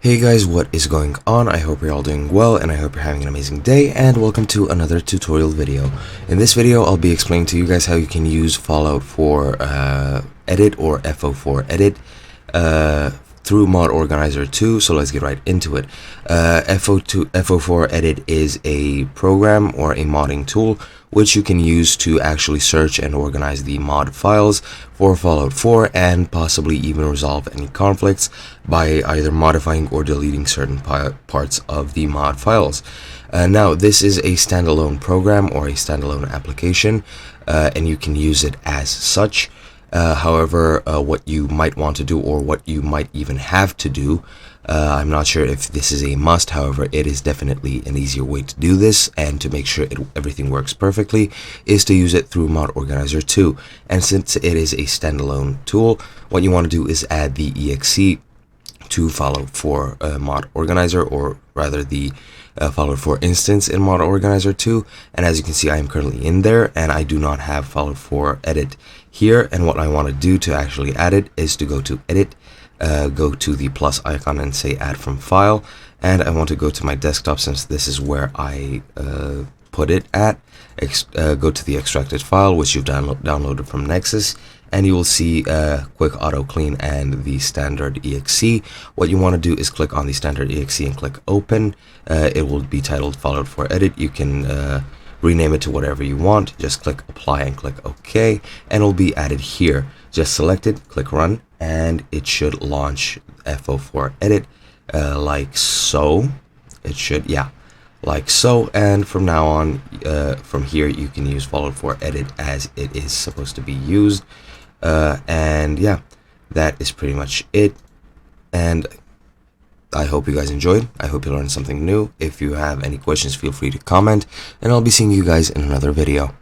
Hey guys, what is going on? I hope you're all doing well and I hope you're having an amazing day, and welcome to another tutorial video. In this video I'll be explaining to you guys how you can use Fallout 4 edit or Fo4edit through Mod Organizer 2, so let's get right into it. Fo4edit is a program or a modding tool which you can use to actually search and organize the mod files for Fallout 4 and possibly even resolve any conflicts by either modifying or deleting certain parts of the mod files. Now, this is a standalone program or a standalone application, and you can use it as such. However, what you might want to do, or what you might even have to do, I'm not sure if this is a must. However, it is definitely an easier way to do this and to make sure everything works perfectly, is to use it through Mod Organizer 2. And since it is a standalone tool, what you want to do is add the exe to Fallout 4 Mod Organizer, or rather the Fallout 4 instance in Mod Organizer 2. And as you can see, I am currently in there and I do not have Fallout 4 edit here. And what I want to do to actually add it is to go to edit, go to the plus icon and say add from file, and I want to go to my desktop since this is where I put it at. Go to the extracted file which you've downloaded from Nexus, and you will see quick auto clean and the standard exe. What you want to do is click on the standard exe and click open. It will be titled Fallout 4 edit. You can rename it to whatever you want. Just click apply and click OK, and it will be added here. Just select it, click run, and it should launch Fo4edit like so. It should, yeah, like so. And from now on, from here, you can use Fallout 4 edit as it is supposed to be used. And yeah, that is pretty much it. And I hope you guys enjoyed. I hope you learned something new. If you have any questions, feel free to comment, and I'll be seeing you guys in another video.